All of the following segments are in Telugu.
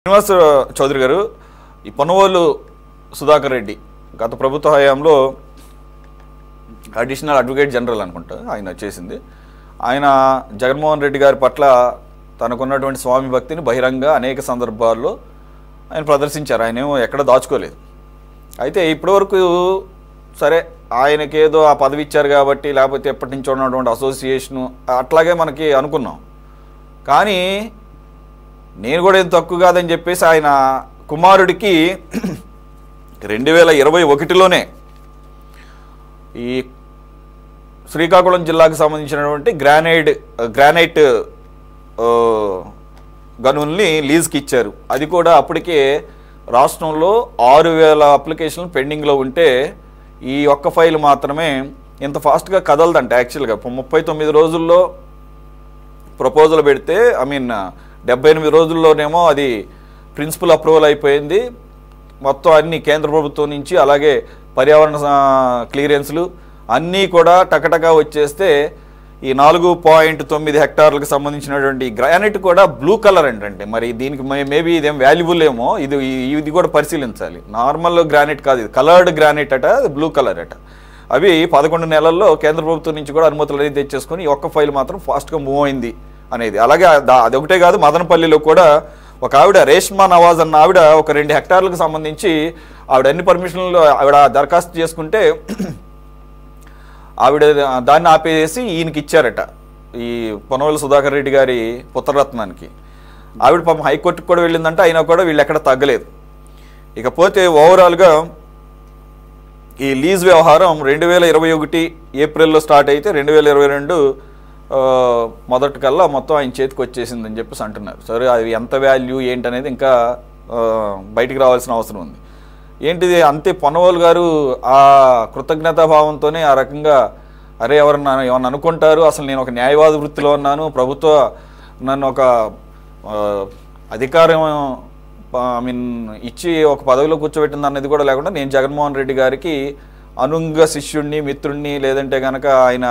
శ్రీనివాస్ చౌదరి గారు, ఈ పొన్నవోలు సుధాకర్ రెడ్డి గత ప్రభుత్వ హయాంలో అడిషనల్ అడ్వకేట్ జనరల్ అనుకుంటా ఆయన చేసింది. ఆయన జగన్మోహన్ రెడ్డి గారి పట్ల తనకున్నటువంటి స్వామి భక్తిని బహిరంగ అనేక సందర్భాల్లో ఆయన ప్రదర్శించారు. ఆయన ఏమో ఎక్కడ దాచుకోలేదు. అయితే ఇప్పటివరకు సరే ఆయనకేదో ఆ పదవి ఇచ్చారు కాబట్టి, లేకపోతే ఎప్పటి నుంచో ఉన్నటువంటి అసోసియేషను అట్లాగే మనకి అనుకున్నాం. కానీ నేను కూడా ఏం తక్కువ కాదని చెప్పేసి ఆయన కుమారుడికి 2021లోనే ఈ శ్రీకాకుళం జిల్లాకు సంబంధించినటువంటి గ్రానైట్ గనుల్ని లీజ్కి ఇచ్చారు. అది కూడా అప్పటికే రాష్ట్రంలో 6000 అప్లికేషన్లు పెండింగ్లో ఉంటే ఈ ఒక్క ఫైల్ మాత్రమే ఇంత ఫాస్ట్గా కదలదంట. యాక్చువల్గా 39 రోజుల్లో ప్రపోజల్ పెడితే 78 రోజుల్లోనేమో అది ప్రిన్సిపల్ అప్రూవల్ అయిపోయింది. మొత్తం అన్ని కేంద్ర ప్రభుత్వం నుంచి అలాగే పర్యావరణ క్లియరెన్స్లు అన్నీ కూడా టకటకా వచ్చేస్తే ఈ 4.9 హెక్టార్లకు సంబంధించినటువంటి గ్రానైట్ కూడా బ్లూ కలర్ అంటే మరి దీనికి మేబీ ఇదేం వాల్యుబుల్ ఏమో, ఇది కూడా పరిశీలించాలి. నార్మల్ గ్రానైట్ కాదు, ఇది కలర్డ్ గ్రానైట్ అట, బ్లూ కలర్ అట. అవి 11 నెలల్లో కేంద్ర ప్రభుత్వం నుంచి కూడా అనుమతులు అనేది తెచ్చేసుకొని ఈ ఒక్క ఫైల్ మాత్రం ఫాస్ట్గా మూవ్ అయింది అనేది. అలాగే అదొకటే కాదు, మదనపల్లిలో కూడా ఒక ఆవిడ రేష్మా నవాజ్ అన్న ఆవిడ ఒక 2 హెక్టార్లకు సంబంధించి ఆవిడ అన్ని పర్మిషన్లు ఆవిడ దరఖాస్తు చేసుకుంటే ఆవిడ దాన్ని ఆపేసి ఈయనకి ఇచ్చారట, ఈ పొన్నవోలు సుధాకర్ రెడ్డి గారి పుత్రరత్నానికి. ఆవిడ పాపం హైకోర్టుకు కూడా వెళ్ళిందంటే, అయినా కూడా వీళ్ళు ఎక్కడ తగ్గలేదు. ఇకపోతే ఓవరాల్గా ఈ లీజ్ వ్యవహారం 2021 ఏప్రిల్లో స్టార్ట్ అయితే 2022 మొదటి కల్లా మొత్తం ఆయన చేతికి వచ్చేసిందని చెప్పేసి అంటున్నారు. సరే అది ఎంత వాల్యూ ఏంటనేది ఇంకా బయటికి రావాల్సిన అవసరం ఉంది. ఏంటిది అంతే, పొన్నవోలు గారు ఆ కృతజ్ఞతాభావంతోనే ఆ రకంగా అరే ఏమన్నా అనుకుంటారు, అసలు నేను ఒక న్యాయవాద వృత్తిలో ఉన్నాను, ప్రభుత్వ నన్ను ఒక అధికారం ఇచ్చి ఒక పదవిలో కూర్చోబెట్టింది అన్నది కూడా లేకుండా నేను జగన్మోహన్ రెడ్డి గారికి అనుంగ శిష్యుణ్ణి, మిత్రుణ్ణి, లేదంటే కనుక ఆయన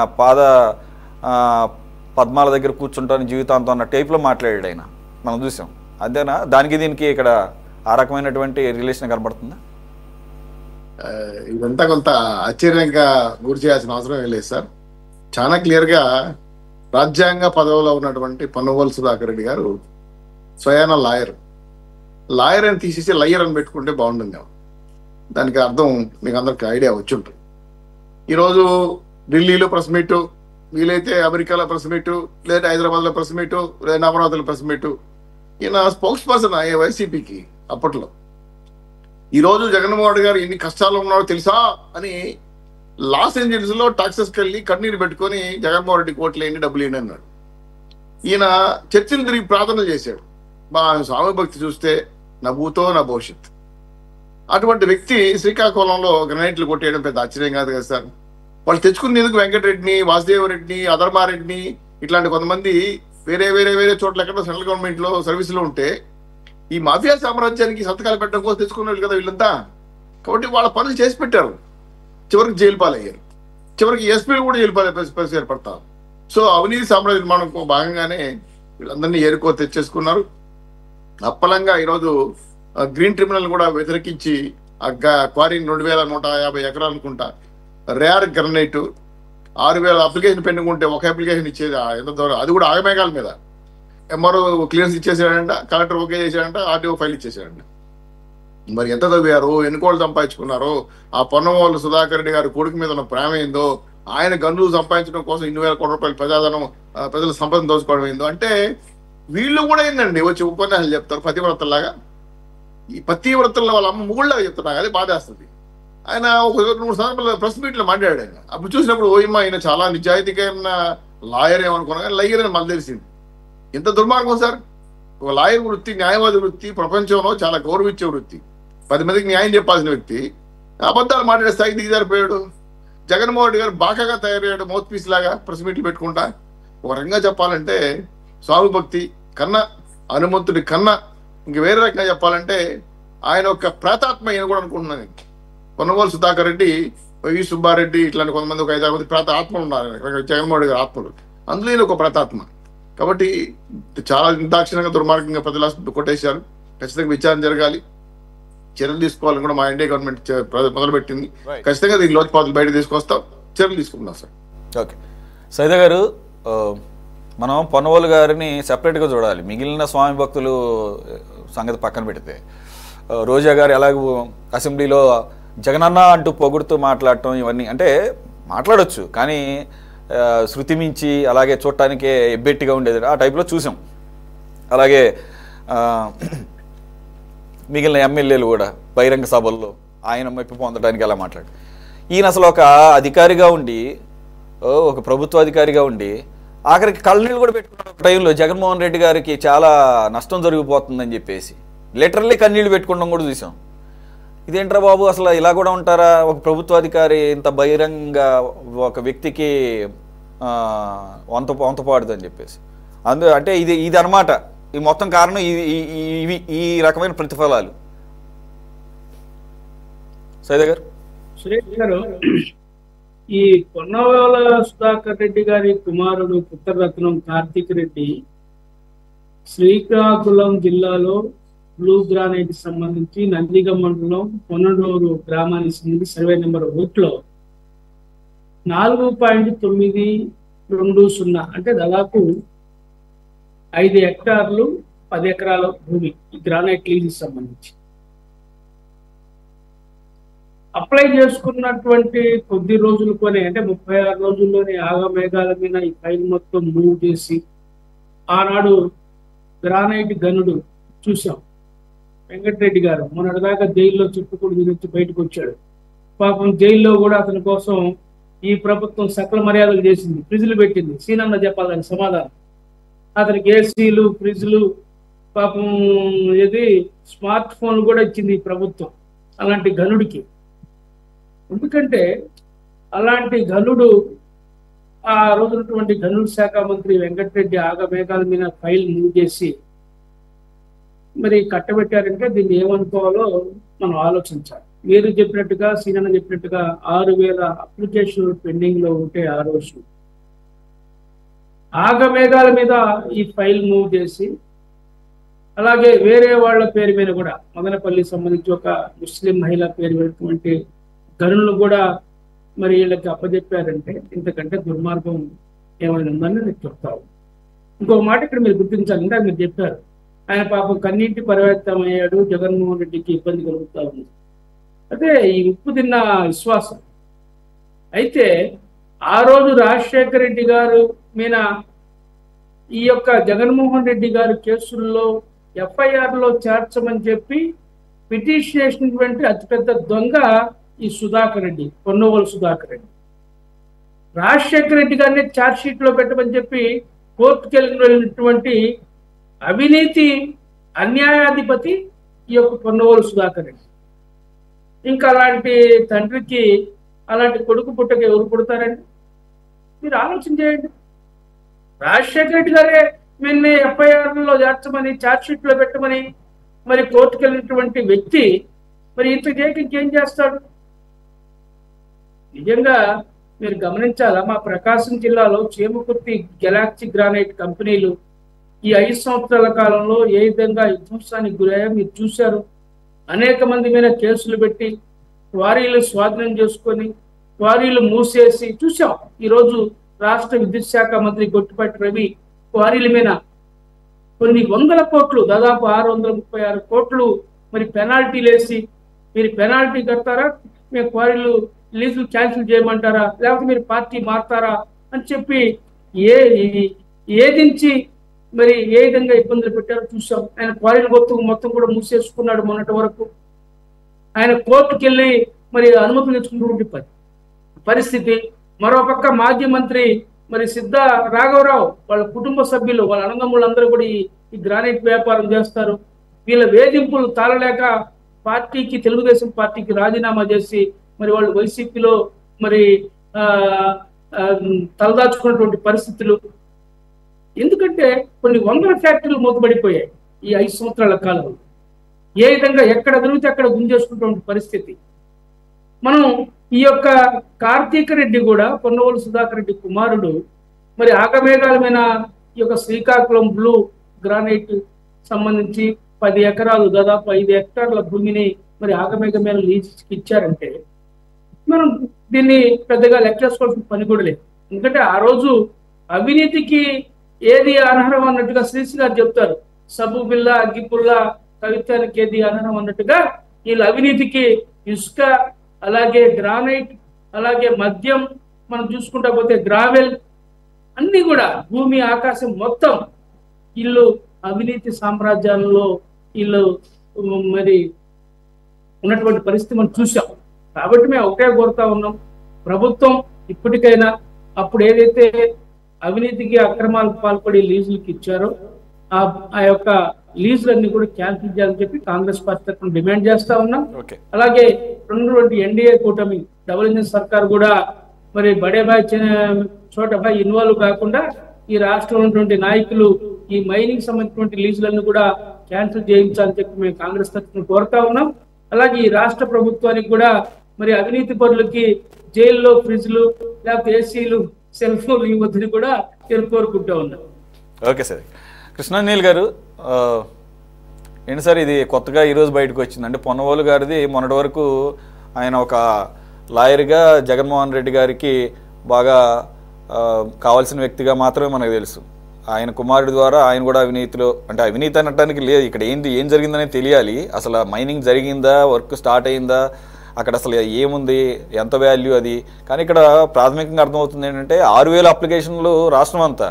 పద్మాల దగ్గర కూర్చుంటాను జీవితాంతం అన్న టైప్లో మాట్లాడాడు ఆయన, మనం చూసాం. అంతేనా? దానికి దీనికి ఇక్కడ ఆ రకమైనటువంటి రిలేషన్ కనబడుతుందా? ఇదంతా కొంత ఆశ్చర్యంగా గురి చేయాల్సిన అవసరం లేదు సార్. చాలా క్లియర్గా రాజ్యాంగ పదవిలో ఉన్నటువంటి పొన్నవోలు సుధాకర్ రెడ్డి గారు స్వయాన లాయర్ అని తీసేసి లయర్ అని పెట్టుకుంటే బాగుంటుంది. దానికి అర్థం మీకు అందరికి ఐడియా వచ్చి ఉంటుంది. ఈరోజు ఢిల్లీలో ప్రెస్ మీట్, వీలైతే అమెరికాలో ప్రెస్ మీట్, లేదా హైదరాబాద్లో ప్రెస్ మీట్, లేదా అమరావతిలో ప్రెస్ మీట్. ఈయన స్పోక్స్ పర్సన్ వైసీపీకి అప్పట్లో. ఈరోజు జగన్మోహన్ రెడ్డి గారు ఎన్ని కష్టాలు ఉన్నారో తెలుసా అని లాస్ ఏంజల్స్లో టాక్సెస్కి వెళ్ళి కన్నీరు పెట్టుకొని జగన్మోహన్ రెడ్డి కోట్లు ఏంటి డబ్బులు ఏంటి అన్నాడు. ఈయన చర్చలు తిరిగి ప్రార్థన చేశాడు. మా స్వామి భక్తి చూస్తే నా భూతో నా భవిష్యత్. అటువంటి వ్యక్తి శ్రీకాకుళంలో గ్రనైట్లు కొట్టేయడం పెద్ద ఆశ్చర్యం కాదు కదా సార్. వాళ్ళు తెచ్చుకునేందుకు వెంకటరెడ్డిని, వాసుదేవరెడ్డిని, అధర్మారెడ్డిని ఇట్లాంటి కొంతమంది వేరే వేరే వేరే చోట్ల ఎక్కడో సెంట్రల్ గవర్నమెంట్లో సర్వీసులో ఉంటే ఈ మాఫియా సామ్రాజ్యానికి సంతకాలు పెట్టడం కోసం తెచ్చుకున్నారు కదా వీళ్ళంతా. కాబట్టి వాళ్ళ పనులు చేసి పెట్టారు. చివరికి జైలు పాలయ్యారు. చివరికి ఎస్పీలు కూడా జైలు పరిస్థితి ఏర్పడతారు. సో అవినీతి సామ్రాజ్య నిర్మాణం భాగంగానే వీళ్ళందరినీ ఏరుకో తెచ్చేసుకున్నారు. అప్పలంగా ఈరోజు గ్రీన్ ట్రిబ్యునల్ కూడా వ్యతిరేకించి క్వారీని 2150 ఎకరాలు అనుకుంటా రేర్ గ్రనైట్ 6000 అప్లికేషన్ పెండింగ్ ఉంటే ఒక అప్లికేషన్ ఇచ్చేది ఎంత దూరం, అది కూడా ఆగమేఘాల మీద. ఎంఆర్ఓ క్లియరెన్స్ ఇచ్చేసాడంట, కలెక్టర్ ఓకే చేశాడంట, ఆర్టీఓ ఫైల్ ఇచ్చేసాడంట. మరి ఎంత చదివారో, ఎన్ని కోట్లు సంపాదించుకున్నారో, ఆ పొన్నవోలు సుధాకర్ రెడ్డి గారి కొడుకు మీద ఉన్న ప్రేమ ఏందో, ఆయన గన్నులు సంపాదించడం కోసం 2,000 కోట్ల రూపాయలు ప్రజల సంపదను దోచుకోవడం ఏందో. అంటే వీళ్ళు కూడా ఏందండి వచ్చి ఉపన్యాసాలు చెప్తారు పతివ్రతలాగా. ఈ పతివ్రతల్లో వాళ్ళ అమ్మ ముగుళ్ళగా చెప్తున్నారు, అది బాధేస్తుంది. ఆయన ఒక 2-3 సార్లు ప్రెస్ మీట్లో మాట్లాడాడు. ఆయన అప్పుడు చూసినప్పుడు ఓయమ్మ ఆయన చాలా నిజాయితీగా లాయర్ ఏమనుకున్నా కానీ లయ్యర్ అని మళ్ళీ తెలిసింది. ఎంత దుర్మార్గం సార్. ఒక లాయర్ వృత్తి, న్యాయవాది వృత్తి ప్రపంచంలో చాలా గౌరవించే వృత్తి. 10 మందికి న్యాయం చెప్పాల్సిన వ్యక్తి అబద్ధాలు మాట్లాడే స్థాయికి దిగజారిపోయాడు. జగన్మోహన్ రెడ్డి గారు బాకాగా తయారయ్యాడు, మౌత్ పీస్ లాగా ప్రెస్ మీట్లు పెట్టుకుంటా. ఒక రకంగా చెప్పాలంటే స్వామి భక్తి కన్నా, హనుమంతుడి కన్నా ఇంక వేరే రకంగా చెప్పాలంటే ఆయన ఒక ప్రేతాత్మ అయిన కూడా అనుకుంటున్నాను. పొన్నవోలు సుధాకర్ రెడ్డి, వి సుబ్బారెడ్డి ఇట్లాంటి కొంతమంది ఒక 5-6 మంది ప్రేత ఆత్మలు ఉన్నారు జగన్మోహన్ రెడ్డి గారి ఆత్మలు. అందులో ఒక ప్రేతాత్మ. కాబట్టి చాలా నిర్దాక్షిణ్యంగా దుర్మార్గంగా ప్రజలు కొట్టేశారు. ఖచ్చితంగా విచారణ జరగాలి, చర్యలు తీసుకోవాలని కూడా మా ఇండియా గవర్నమెంట్ మొదలుపెట్టింది. Right. ఖచ్చితంగా దీని లోతుపాతులు బయట తీసుకొస్తాం, చర్యలు తీసుకుందాం సార్. ఓకే సైదా గారు, మనం పొన్నవోలు గారిని సెపరేట్గా చూడాలి. మిగిలిన స్వామి భక్తులు సంగతి పక్కన పెడితే రోజా గారు ఎలాగో అసెంబ్లీలో జగనన్న అంటూ పొగుడుతూ మాట్లాడటం ఇవన్నీ అంటే మాట్లాడొచ్చు, కానీ శృతి మించి అలాగే చూడటానికే ఎబ్బెట్టిగా ఉండేది ఆ టైప్లో చూసాం. అలాగే మిగిలిన ఎమ్మెల్యేలు కూడా బహిరంగ సభల్లో ఆయన మెప్పు పొందడానికి ఎలా మాట్లాడు. ఈయన అసలు ఒక అధికారిగా ఉండి, ఒక ప్రభుత్వ అధికారిగా ఉండి ఆఖరికి కళ్ళనీళ్ళు కూడా పెట్టుకున్న టైంలో జగన్మోహన్ రెడ్డి గారికి చాలా నష్టం జరిగిపోతుందని చెప్పేసి లిటరల్లీ కన్నీళ్ళు పెట్టుకోవడం కూడా చూసాం. ఇదేంట్రా బాబు, అసలు ఇలా కూడా ఉంటారా? ఒక ప్రభుత్వ అధికారి ఇంత బహిరంగ ఒక వ్యక్తికి వంత పాడుదని చెప్పేసి అంటే ఇది అనమాట ఈ మొత్తం కారణం. ఇవి ఈ రకమైన ప్రతిఫలాలు. సైదా గారు. సురేష్ గారు, ఈ పొన్నవాల సుధాకర్ రెడ్డి గారి కుమారుడు పుత్రరత్నం కార్తీక్ రెడ్డి శ్రీకాకుళం జిల్లాలో బ్లూ గ్రానైట్ సంబంధించి నందిగం మండలం పొన్నడూరు గ్రామానికి సంబంధించి సర్వే నెంబర్ 1లో 4.920 అంటే దాదాపు 5 హెక్టార్లు 10 ఎకరాల భూమి ఈ గ్రానైట్ లీజుకి సంబంధించి అప్లై చేసుకున్నటువంటి కొద్ది రోజులతోనే అంటే 36 రోజుల్లోనే ఆగమేఘాల మీద ఈ ఫైల్ మొత్తం మూవ్ చేసి ఆనాడు గ్రానైట్ గనుడు చూసాం వెంకటరెడ్డి గారు మొన్నటిదాకా జైల్లో చుట్టుకుడు గురించి బయటకు వచ్చాడు. పాపం జైల్లో కూడా అతని కోసం ఈ ప్రభుత్వం సకల మర్యాదలు చేసింది, ఫ్రిడ్జ్లు పెట్టింది. సీనన్న చెప్పాలని సమాధానం. అతనికి ఏసీలు, ఫ్రిడ్జ్లు, పాపం ఇది స్మార్ట్ ఫోన్లు కూడా ఇచ్చింది ఈ ప్రభుత్వం అలాంటి గనుడికి. ఎందుకంటే అలాంటి గనుడు ఆ రోజునటువంటి గనుడు శాఖ మంత్రి వెంకటరెడ్డి ఆగమేఘాల మీద ఫైల్ మూవ్ చేసి మరి కట్టబెట్టారంటే దీన్ని ఏమనుకోవాలో మనం ఆలోచించాలి. మీరు చెప్పినట్టుగా సీనన్న చెప్పినట్టుగా 6,000 అప్లికేషన్లు పెండింగ్ లో ఉంటే ఆ రోజు ఆగమేఘాల మీద ఈ ఫైల్ మూవ్ చేసి అలాగే వేరే వాళ్ళ పేరు మీద కూడా మదనపల్లి సంబంధించి ఒక ముస్లిం మహిళ పేరు పెట్టుకుంటే గనులను కూడా మరి వీళ్ళకి అప్పచెప్పారంటే ఇంతకంటే దుర్మార్గం ఏమైనా ఉందని నేను చెప్తాను. ఇంకో మాట ఇక్కడ మీరు గుర్తించాలి. ఇందాక మీరు చెప్పారు ఆయన పాపం కన్నీటి పరివర్తం అయ్యాడు, జగన్మోహన్ రెడ్డికి ఇబ్బంది కలుగుతా ఉంది. అదే ఈ ఉప్పు తిన్న విశ్వాసం. అయితే ఆ రోజు రాజశేఖర రెడ్డి గారు మీద ఈ యొక్క జగన్మోహన్ రెడ్డి గారు కేసుల్లో FIRలో చేర్చమని చెప్పి పిటిషన్ వేసినటువంటి అతిపెద్ద దొంగ ఈ సుధాకర్ రెడ్డి, పొన్నవోలు సుధాకర్ రెడ్డి. రాజశేఖర రెడ్డి గారిని ఛార్జ్ షీట్ లో పెట్టమని చెప్పి కోర్టుకు వెళ్ళినటువంటి అవినీతి అన్యాయాధిపతి ఈ యొక్క పొన్నవోలు సుధాకర్ రెడ్డి. ఇంకా అలాంటి తండ్రికి అలాంటి కొడుకు పుట్టక ఎవరు పుడతారండి? మీరు ఆలోచన చేయండి. రాజశేఖర రెడ్డి గారే నిన్నే FIRలో చేర్చమని ఛార్జ్ షీట్ లో పెట్టమని మరి కోర్టుకు వెళ్ళినటువంటి వ్యక్తి మరి ఇంత చేయక ఇంకేం చేస్తాడు? నిజంగా మీరు గమనించాలా, మా ప్రకాశం జిల్లాలో చేమకుర్తి గెలాక్సీ గ్రానైట్ కంపెనీలు ఈ 5 సంవత్సరాల కాలంలో ఏ విధంగా విధ్వంసానికి గురయ్యా మీరు చూశారు. అనేక మంది మీద కేసులు పెట్టి క్వారీలు స్వాధీనం చేసుకొని క్వారీలు మూసేసి చూసాం. ఈరోజు రాష్ట్ర విద్యుత్ శాఖ మంత్రి గొట్టిపాటి రవి క్వారీల మీద కొన్ని వందల కోట్లు, దాదాపు 636 కోట్లు మరి పెనాల్టీలు వేసి మీరు పెనాల్టీ కడతారా, మేము క్వారీలు లీజులు క్యాన్సిల్ చేయమంటారా, లేకపోతే మీరు పార్టీ మారుతారా అని చెప్పి ఏదించి మరి ఏ విధంగా ఇబ్బందులు పెట్టారో చూసాం. ఆయన క్వారీలు మొత్తం కూడా మూసేసుకున్నాడు మొన్నటి వరకు. ఆయన కోర్టుకు వెళ్ళి మరి అనుమతులు తెచ్చుకున్నటువంటి పరిస్థితి. మరోపక్క మాజీ మంత్రి మరి సిద్ధ రాఘవరావు వాళ్ళ కుటుంబ సభ్యులు వాళ్ళ అన్నదమ్ములందరూ కూడా ఈ గ్రానైట్ వ్యాపారం చేస్తారు. వీళ్ళ వేధింపులు తాళలేక పార్టీకి, తెలుగుదేశం పార్టీకి రాజీనామా చేసి మరి వాళ్ళు వైసీపీలో మరి తలదాచుకున్నటువంటి పరిస్థితులు. ఎందుకంటే కొన్ని వందల ఫ్యాక్టరీలు మూతపడిపోయాయి ఈ 5 సంవత్సరాల కాలంలో. ఏ విధంగా ఎక్కడ దొరికితే అక్కడ గుంజేసుకున్నటువంటి పరిస్థితి. మనం ఈ యొక్క కార్తీక్ రెడ్డి కూడా పొన్నవోలు సుధాకర్ రెడ్డి కుమారుడు మరి ఆగమేఘాల మీద ఈ యొక్క శ్రీకాకుళం బ్లూ గ్రానైట్ సంబంధించి 10 ఎకరాలు, దాదాపు 5 హెక్టార్ల భూమిని మరి ఆగమేఘమైన లీజుకి ఇచ్చారంటే మనం దీన్ని పెద్దగా లెక్కేసుకోవాల్సిన పని కూడా లేదు. ఎందుకంటే ఆ రోజు అవినీతికి ఏది అనర్హం అన్నట్టుగా శ్రీశ్రీ గారు చెప్తారు. సబ్బు బిల్ల, అగ్గిపుల్ల, కవిత్వానికి ఏది అనర్హం అన్నట్టుగా వీళ్ళ అవినీతికి ఇసుక, అలాగే గ్రానైట్, అలాగే మద్యం, మనం చూసుకుంటా పోతే గ్రావెల్, అన్ని కూడా భూమి ఆకాశం మొత్తం వీళ్ళు అవినీతి సామ్రాజ్యాలలో వీళ్ళు మరి ఉన్నటువంటి పరిస్థితి మనం చూసాం. కాబట్టి మేము ఒకటే కోరుతా ఉన్నాం, ప్రభుత్వం ఇప్పటికైనా అప్పుడు ఏదైతే అవినీతికి అక్రమాలకు పాల్పడి లీజులకి ఇచ్చారో ఆ యొక్క లీజులన్నీ కూడా క్యాన్సిల్ చేయాలని చెప్పి కాంగ్రెస్ పార్టీ తరఫున డిమాండ్ చేస్తా ఉన్నాం. అలాగే ఉన్నటువంటి ఎన్డీఏ కూటమి డబుల్ ఇంజిన్ సర్కార్ కూడా మరి బడే భాయ్ చోట భాయ్ ఇన్వాల్వ్ కాకుండా ఈ రాష్ట్రంలో ఉన్నటువంటి నాయకులు ఈ మైనింగ్ సంబంధించినటువంటి లీజులను కూడా క్యాన్సిల్ చేయించాలని చెప్పి మేము కాంగ్రెస్ తరఫున కోరుతా ఉన్నాం. అలాగే ఈ రాష్ట్ర ప్రభుత్వానికి కూడా మరి అవినీతి పరులకి జైల్లో ఫ్రిడ్జ్లు, లేకపోతే ఏసీలు, సెల్ ఫోన్లు ఇవ్వద్దని కూడా కోరుకుంటూ ఉన్నాం. Okay sir. కృష్ణానీల్ గారు, ఏంటి సార్ ఇది కొత్తగా ఈరోజు బయటకు వచ్చింది? అంటే పొన్నవోలు గారిది మొన్నటి వరకు ఆయన ఒక లాయర్గా జగన్మోహన్ రెడ్డి గారికి బాగా కావాల్సిన వ్యక్తిగా మాత్రమే మనకు తెలుసు. ఆయన కుమారుడి ద్వారా ఆయన కూడా అవినీతిలో, అంటే అవినీతి అనటానికి లేదు, ఇక్కడ ఏం జరిగిందనే తెలియాలి. అసలు మైనింగ్ జరిగిందా, వర్క్ స్టార్ట్ అయిందా, అక్కడ అసలు ఏముంది, ఎంత వాల్యూ అది. కానీ ఇక్కడ ప్రాథమికంగా అర్థమవుతుంది ఏంటంటే 6000 అప్లికేషన్లు రాష్ట్రం అంతా,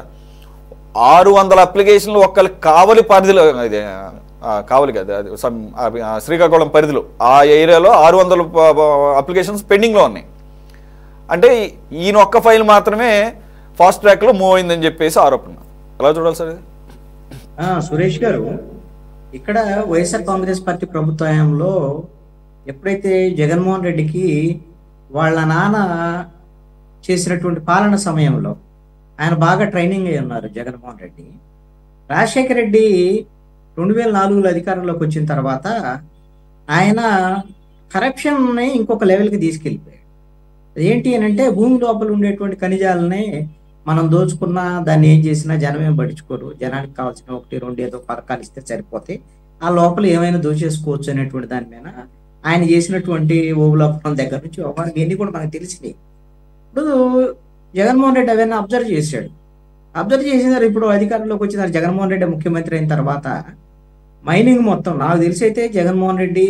600 అప్లికేషన్లు ఒక్కరికి కావలి పరిధిలో, ఇది కావలి కదా, అది శ్రీకాకుళం పరిధిలో ఆ ఏరియాలో 600 అప్లికేషన్స్ పెండింగ్లో ఉన్నాయి. అంటే ఈయన ఒక్క ఫైల్ మాత్రమే ఫాస్ట్ ట్రాక్లో మూవ్ అయిందని చెప్పేసి ఆరోపణ. ఎలా చూడాలి సార్ ఇది? సురేష్ గారు, ఇక్కడ వైఎస్ఆర్ కాంగ్రెస్ పార్టీ ప్రభుత్వంలో ఎప్పుడైతే జగన్మోహన్ రెడ్డికి వాళ్ళ నాన్న చేసినటువంటి పాలన సమయంలో ఆయన బాగా ట్రైనింగ్ అయి ఉన్నారు జగన్మోహన్ రెడ్డి. రాజశేఖర రెడ్డి 2004లో అధికారంలోకి వచ్చిన తర్వాత ఆయన కరప్షన్ని ఇంకొక లెవెల్కి తీసుకెళ్ళిపోయాడు. ఏంటి అని అంటే భూమి లోపల ఉండేటువంటి ఖనిజాలని మనం దోచుకున్నా దాన్ని ఏం చేసినా జనం ఏం పట్టించుకోరు. జనానికి కావాల్సిన 1, 2 ఏదో పథకాలు ఇస్తే సరిపోతే ఆ లోపల ఏమైనా దోచేసుకోవచ్చు అనేటువంటి దాని మీద ఆయన చేసినటువంటి ఓబులోపం దగ్గర నుంచి ఇవన్నీ కూడా మనకు తెలిసినాయి. ఇప్పుడు జగన్మోహన్ రెడ్డి అవన్నీ అబ్జర్వ్ చేశాడు. అబ్జర్వ్ చేసినారు. ఇప్పుడు అధికారంలోకి వచ్చినారు జగన్మోహన్ రెడ్డి ముఖ్యమంత్రి అయిన తర్వాత మైనింగ్ మొత్తం నాకు తెలిసి అయితే జగన్మోహన్ రెడ్డి,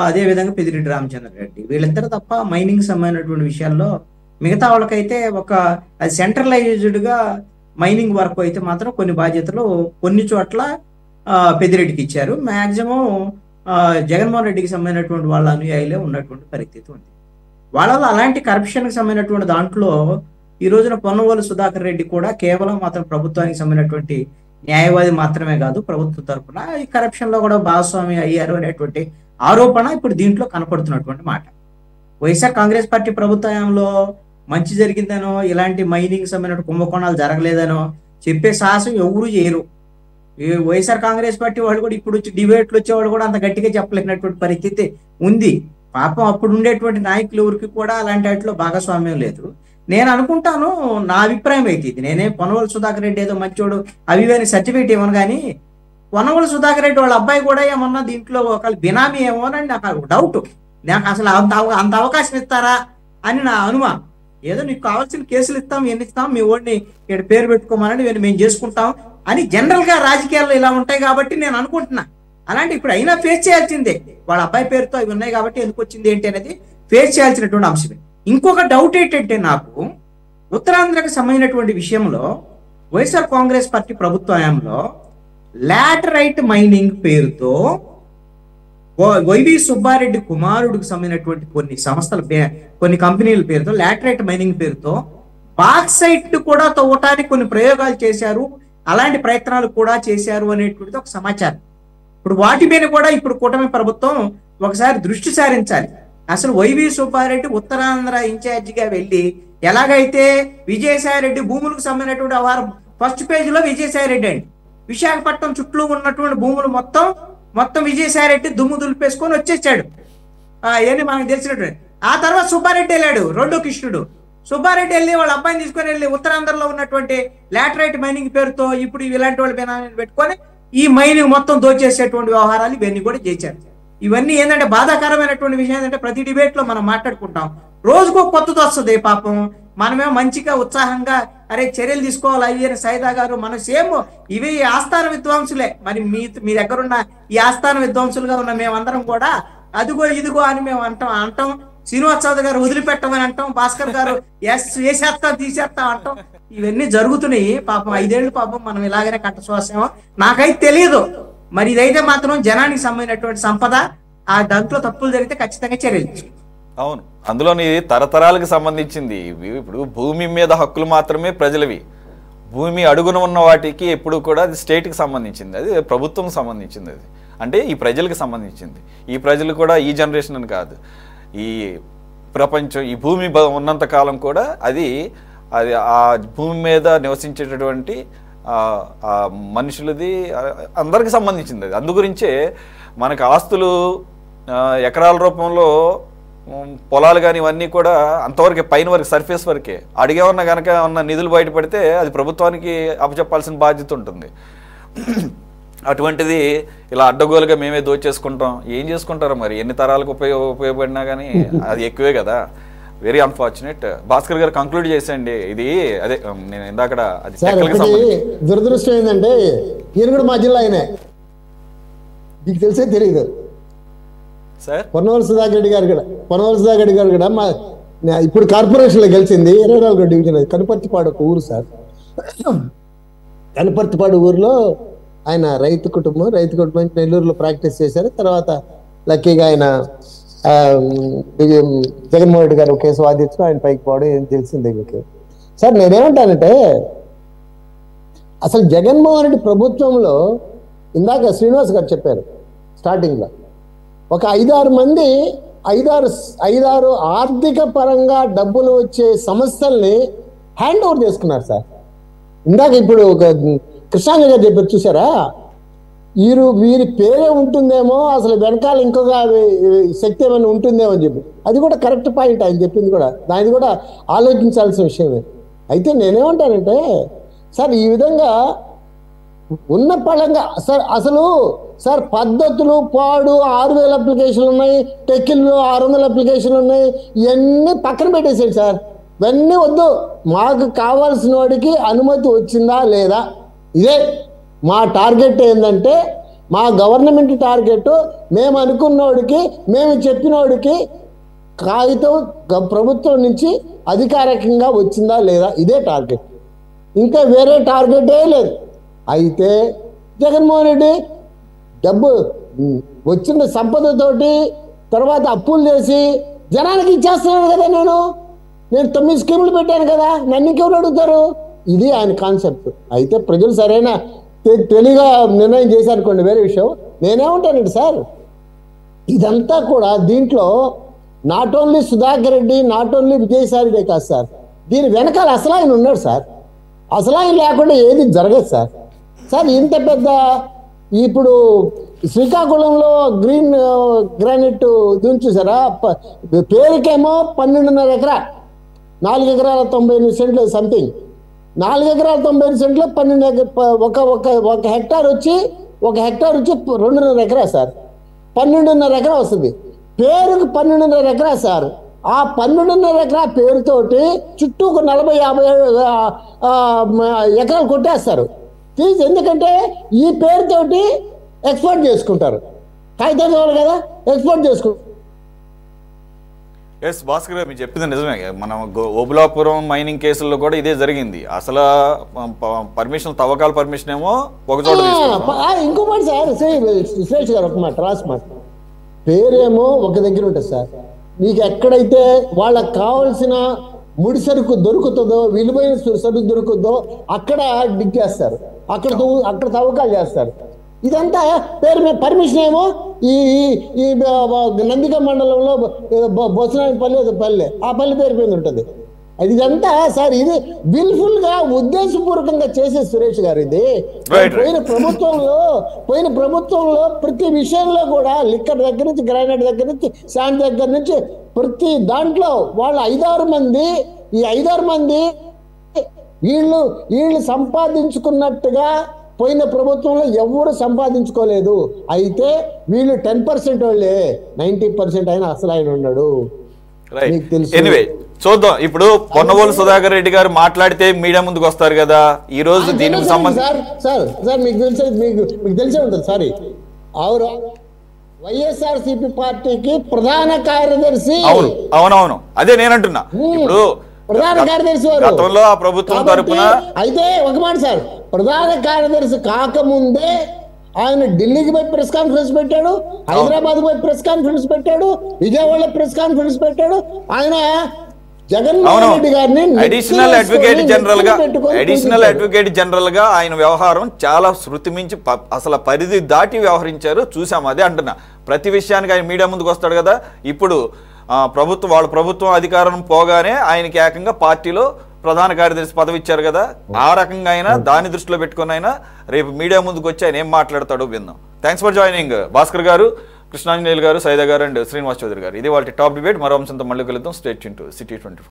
అదేవిధంగా పెద్దిరెడ్డి రామచంద్రారెడ్డి, వీళ్ళిద్దరు తప్ప మైనింగ్ సంబంధించినటువంటి విషయాల్లో మిగతా వాళ్ళకైతే అది సెంట్రలైజ్డ్గా మైనింగ్ వర్క్ అయితే మాత్రం కొన్ని బాధ్యతలు కొన్ని చోట్ల పెద్దిరెడ్డికి ఇచ్చారు. మ్యాక్సిమం జగన్మోహన్ రెడ్డికి సంబంధించినటువంటి వాళ్ళ అనుయాయులే ఉన్నటువంటి పరిస్థితి ఉంది. వాళ్ళలో అలాంటి కరప్షన్కి సంబంధించినటువంటి దాంట్లో ఈ రోజున పొన్నవోలు సుధాకర్ రెడ్డి కూడా కేవలం మాత్రం ప్రభుత్వానికి సంబంధించినటువంటి న్యాయవాది మాత్రమే కాదు, ప్రభుత్వం తరఫున ఈ కరప్షన్లో కూడా భాగస్వామి అయ్యారు అనేటువంటి ఆరోపణ ఇప్పుడు దీంట్లో కనపడుతున్నటువంటి మాట. వైఎస్ఆర్ కాంగ్రెస్ పార్టీ ప్రభుత్వంలో మంచి జరిగిందనో, ఇలాంటి మైనింగ్ సంబంధించిన కుంభకోణాలు జరగలేదనో చెప్పే సాహసం ఎవరు చేయరు. ఈ వైఎస్ఆర్ కాంగ్రెస్ పార్టీ వాళ్ళు కూడా ఇప్పుడు డిబేట్లు వచ్చేవాళ్ళు కూడా అంత గట్టిగా చెప్పలేనటువంటి పరిస్థితి ఉంది. పాపం అప్పుడు ఉండేటువంటి నాయకులు ఎవరికి కూడా అలాంటి వాటిలో భాగస్వామ్యం లేదు. నేను అనుకుంటాను, నా అభిప్రాయం అయితే ఇది, నేనే పొన్నవోలు సుధాకర్ రెడ్డి ఏదో మంచోడు అవివేని సర్టిఫికేట్ ఇవ్వను, కానీ పొన్నవోలు సుధాకర్ రెడ్డి వాళ్ళ అబ్బాయి కూడా ఏమన్నా దీంట్లో ఒక బినామీ ఏమోనని నాకు డౌట్. నాకు అసలు అంత అవకాశం ఇస్తారా అని నా అనుమానం. ఏదో నీకు కావాల్సిన కేసులు ఇస్తాం, ఎన్ని ఇస్తాం, మీ ఓడిని ఇక్కడ పేరు పెట్టుకోమని మేము చేసుకుంటాం అని జనరల్ గా రాజకీయాల్లో ఇలా ఉంటాయి కాబట్టి నేను అనుకుంటున్నా. అలాంటి ఇప్పుడు అయినా ఫేస్ చేయాల్సిందే, వాళ్ళ అబ్బాయి పేరుతో అవి ఉన్నాయి కాబట్టి ఎందుకు వచ్చింది ఏంటి అనేది ఫేస్ చేయాల్సినటువంటి అంశమే. ఇంకొక డౌట్ ఏంటంటే, నాకు ఉత్తరాంధ్రకు సంబంధించినటువంటి విషయంలో వైఎస్ఆర్ కాంగ్రెస్ పార్టీ ప్రభుత్వంలో లాటరైట్ మైనింగ్ పేరుతో వైవి సుబ్బారెడ్డి కుమారుడికి సంబంధించినటువంటి కొన్ని సంస్థల కొన్ని కంపెనీల పేరుతో లాటరైట్ మైనింగ్ పేరుతో బాక్సైట్ కూడా తవ్వటానికి కొన్ని ప్రయోగాలు చేశారు, అలాంటి ప్రయత్నాలు కూడా చేశారు అనేటువంటిది ఒక సమాచారం. ఇప్పుడు వాటి మీద కూడా ఇప్పుడు కూటమి ప్రభుత్వం ఒకసారి దృష్టి సారించాలి. అసలు వైవి సుబ్బారెడ్డి ఉత్తరాంధ్ర ఇన్ఛార్జిగా వెళ్ళి ఎలాగైతే విజయసాయిరెడ్డి భూములకు సంబంధించినటువంటి వారు ఫస్ట్ పేజీలో విజయసాయిరెడ్డి అండి, విశాఖపట్నం చుట్టూ ఉన్నటువంటి భూములు మొత్తం విజయసాయిరెడ్డి దుమ్ము దులిపేసుకొని వచ్చేసాడు. ఏమి మనకు తెలిసినట్టు. ఆ తర్వాత సుబ్బారెడ్డి వెళ్ళాడు, రెండో కృష్ణుడు. సుబ్బారెడ్డి వెళ్ళి వాళ్ళ అబ్బాయిని తీసుకొని వెళ్ళి ఉత్తరాంధ్రలో ఉన్నటువంటి లాటరైట్ మైనింగ్ పేరుతో ఇప్పుడు ఇలాంటి వాళ్ళ పెట్టుకొని ఈ మైనింగ్ మొత్తం దోచేసేటువంటి వ్యవహారాలు ఇవన్నీ కూడా చేశారు. ఇవన్నీ ఏంటంటే బాధాకరమైనటువంటి విషయం ఏంటంటే ప్రతి డిబేట్ లో మనం మాట్లాడుకుంటాం, రోజుకో కొత్తది వస్తుంది. పాపం మనమేమో మంచిగా ఉత్సాహంగా అరే చర్యలు తీసుకోవాలి అవి అని సైదా గారు మనం సేమ్ ఇవి ఆస్థాన విద్వాంసులే. మరి మీ దగ్గరున్న ఈ ఆస్థాన విద్వాంసులుగా ఉన్న మేమందరం కూడా అదిగో ఇదిగో అని మేము అంటాం. శ్రీనివాస్ చౌదరి గారు వదిలిపెట్టమని అంటాం, భాస్కర్ గారు వేసేస్తాం తీసేస్తాం అంటాం. ఇవన్నీ జరుగుతున్నాయి. పాపం 5 ఏళ్ళు పాపం మనం ఇలాగనే కట్టశ్వాసేమో నాకైతే తెలియదు. మరి ఇదైతే మాత్రం జనానికి సంబంధించినటువంటి సంపద, ఆ దాంట్లో తప్పులు జరిగితే ఖచ్చితంగా చర్యలు. అవును, అందులోని తరతరాలకు సంబంధించింది. ఇప్పుడు భూమి మీద హక్కులు మాత్రమే ప్రజలవి, భూమి అడుగున ఉన్న వాటికి ఎప్పుడు కూడా అది స్టేట్కి సంబంధించింది, అది ప్రభుత్వం సంబంధించింది, అది అంటే ఈ ప్రజలకు సంబంధించింది. ఈ ప్రజలు కూడా ఈ జనరేషన్ అని కాదు, ఈ ప్రపంచం ఈ భూమి ఉన్నంత కాలం కూడా అది ఆ భూమి మీద నివసించేటటువంటి మనుషులది అందరికి సంబంధించింది. అది అందుగురించే మనకు ఆస్తులు ఎకరాల రూపంలో పొలాలు కానీ ఇవన్నీ కూడా అంతవరకే, పైన వరకు సర్ఫేస్ వరకే. అడిగేమన్నా కనుక ఉన్న నిధులు బయటపడితే అది ప్రభుత్వానికి అప్పచెప్పాల్సిన బాధ్యత ఉంటుంది. అటువంటిది ఇలా అడ్డగోలుగా మేమే దోచేసుకుంటాం. ఏం చేసుకుంటారో మరి, ఎన్ని తరాలకు ఉపయోగపడినా కానీ అది ఎక్కువే కదా. Very unfortunate. భాస్కర్ గారు కంక్లూడ్ చేసేయండి. ఇది అదే నేను ఇందాక దురదృష్టం ఏంటంటే ఈయన కూడా మా జిల్లా ఆయనే, మీకు తెలిసే తెలియదు సార్. పొన్నవలస సుధాకర్ రెడ్డి గారు కూడా మా ఇప్పుడు కార్పొరేషన్లో గెలిచింది 24వ డివిజన్. కనుపర్తిపాడు ఒక ఊరు సార్. కనుపర్తిపాడు ఊరిలో ఆయన రైతు కుటుంబం నెల్లూరులో ప్రాక్టీస్ చేశారు. తర్వాత లక్కీగా ఆయన జగన్మోహన్ రెడ్డి గారు కేసు వాదించు ఆయన పైకి పోవడం ఏం తెలిసిందే మీకు సార్. నేనేమంటానంటే అసలు జగన్మోహన్ రెడ్డి ప్రభుత్వంలో ఇందాక శ్రీనివాస్ గారు చెప్పారు స్టార్టింగ్లో ఒక 5-6 మంది 5-6 ఆర్థిక పరంగా డబ్బులు వచ్చే సంస్థల్ని హ్యాండ్ ఓవర్ చేసుకున్నారు సార్. ఇందాక ఇప్పుడు ఒక కృష్ణాంగ గారు చెప్పారు చూసారా, వీరి పేరే ఉంటుందేమో, అసలు వెనకాల ఇంకొక శక్తి ఏమైనా ఉంటుందేమో అని చెప్పి, అది కూడా కరెక్ట్ పాయింట్ ఆయన చెప్పింది కూడా, దాన్ని కూడా ఆలోచించాల్సిన విషయమే. అయితే నేనేమంటానంటే సార్ ఈ విధంగా ఉన్న పళంగా సార్ పద్ధతులు పాడు 6000 అప్లికేషన్లు ఉన్నాయి, టెక్కిల్లో 600 అప్లికేషన్లు ఉన్నాయి, ఇవన్నీ పక్కన పెట్టేసాడు సార్. ఇవన్నీ వద్దు, మాకు కావాల్సిన వాడికి అనుమతి వచ్చిందా లేదా, ఇదే మా టార్గెట్. ఏంటంటే మా గవర్నమెంట్ టార్గెట్ మేము అనుకున్నోడికి మేము చెప్పినోడికి కాగితం ప్రభుత్వం నుంచి అధికారికంగా వచ్చిందా లేదా, ఇదే టార్గెట్, ఇంకా వేరే టార్గెటే లేదు. అయితే జగన్మోహన్ రెడ్డి డబ్బు వచ్చిన సంపదతోటి తర్వాత అప్పులు చేసి జనానికి ఇచ్చేస్తున్నాను కదా, నేను 9 స్కీములు పెట్టాను కదా, నన్ను ఇంకెవరు అడుగుతారు, ఇది ఆయన కాన్సెప్ట్. అయితే ప్రజలు సరైన తెలివిగా నిర్ణయం చేశారనుకోండి వేరే విషయం. నేనేమంటానండి సార్, ఇదంతా కూడా దీంట్లో not only Sudhakar Reddy, not only Vijayasai Reddy కాదు సార్, దీని వెనకాల అసలు ఆయన ఉన్నాడు సార్. అసలు ఆయన లేకుండా ఏది జరగదు సార్. ఇంత పెద్ద ఇప్పుడు శ్రీకాకుళంలో గ్రానైట్ దీని చూసారా, పేరుకేమో 12.5 ఎకరా, 4 ఎకరాల 98 సెంట్లు సంథింగ్, 4 ఎకరాల 98 సెంట్లు 12 ఒక హెక్టార్ వచ్చి 2.5 ఎకరా సార్, 12.5 ఎకరా వస్తుంది. పేరుకు 12.5 ఎకరా సార్. ఆ 12.5 ఎకరా పేరుతోటి చుట్టూ ఒక 40-50 ఎకరాలు కొట్టేస్తారు. ఎందుకంటే ఈ పేరుతోటి ఎక్స్పోర్ట్ చేసుకుంటారు, కాగితం కావాలి కదా, ఎక్స్పోర్ట్ చేసుకుంటారు. ఎస్ భాస్కర్ గారు మీరు చెప్పింది నిజమే. మనం ఓబులాపురం మైనింగ్ కేసుల్లో కూడా ఇదే జరిగింది. అసలు పర్మిషన్, తవ్వకాల పర్మిషన్ ఏమో ఒక చోట. ఇంకో మాట సార్, శ్రేష్ గారు ఒక మాట రాసి మాట, పేరేమో ఒక దగ్గర ఉంటుంది సార్. మీకు ఎక్కడైతే వాళ్ళకి కావాల్సిన ముడి సరుకు దొరుకుతుందో, విలువైన సరుకు దొరుకుతుందో అక్కడ డిగ్ చేస్తారు, అక్కడ తవ్వకాలు చేస్తారు. ఇదంతా పేరు మీద పర్మిషన్ ఏమో ఈ నందిగ మండలంలో బొసనాయపల్లి ఆ పల్లి పేరు మీద ఉంటుంది. ఇదంతా సార్ ఇది విల్ఫుల్ గా ఉద్దేశపూర్వకంగా చేసే సురేష్ గారు. ఇది పోయిన ప్రభుత్వంలో ప్రతి విషయంలో కూడా లిక్కర్ దగ్గర నుంచి, గ్రానైట్ దగ్గర నుంచి, శాండ్ దగ్గర నుంచి ప్రతి దాంట్లో వాళ్ళు 5-6 మంది, ఈ 5-6 మంది వీళ్ళు సంపాదించుకున్నట్టుగా పోయిన ప్రభుత్వంలో ఎవరు సంపాదించుకోలేదు. అయితే వీళ్ళు 10% వాళ్ళే, 90% ఆయన అసలు ఆయన ఉన్నాడు. మీకు తెలుసు. ఎనివే చూద్దాం. ఇప్పుడు పొన్నవోలు సుధాకర్ రెడ్డి గారు మాట్లాడితే మీడియా ముందుకు వస్తారు కదా. ఈ రోజు దీనికి సార్ మీకు తెలిసే ఉంటుంది. సారీ, ఆవిడ వైఎస్ఆర్సీపీ పార్టీకి ప్రధాన కార్యదర్శి. అవునవును, అదే నేనంటున్నా. ఇప్పుడు ప్రధాన కార్యదర్శి గతంలో ఆ ప్రభుత్వం తరపున అయితే ఒక మాట సార్, ప్రధాన కార్యదర్శి కాకముందే ఆయన ఢిల్లీకి పోయి ప్రెస్ కాన్ఫరెన్స్ పెట్టాడు, హైదరాబాద్ పోయి ప్రెస్ కాన్ఫరెన్స్ పెట్టాడు, విజయవాడలో ప్రెస్ కాన్ఫరెన్స్ పెట్టాడు. ఆయన జగన్మోహన్ రెడ్డి గారిని అడిషనల్ అడ్వకేట్ జనరల్ గా ఆయన వ్యవహారం చాలా శృతి మించి అసలు పరిధి దాటి వ్యవహరించారు, చూసాం. అదే అంటున్నా, ప్రతి విషయానికి ఆయన మీడియా ముందుకు వస్తాడు కదా. ఇప్పుడు వాళ్ళ ప్రభుత్వం అధికారం పోగానే ఆయనకి ఏకంగా పార్టీలో ప్రధాన కార్యదర్శి పదవి ఇచ్చారు కదా. ఆ రకంగా అయినా దాన్ని దృష్టిలో పెట్టుకుని అయినా రేపు మీడియా ముందుకు వచ్చి ఆయన ఏం మాట్లాడతాడో విందాం. థ్యాంక్స్ ఫర్ జాయినింగ్ భాస్కర్ గారు, కృష్ణాంజనేయులు గారు, సైదా గారు అండ్ శ్రీనివాస్ చౌదరి గారు. ఇది వాళ్ళ టాప్ డిబేట్. మరో అంశంతో మళ్ళీ కలుద్దాం. Stay tune to city 24.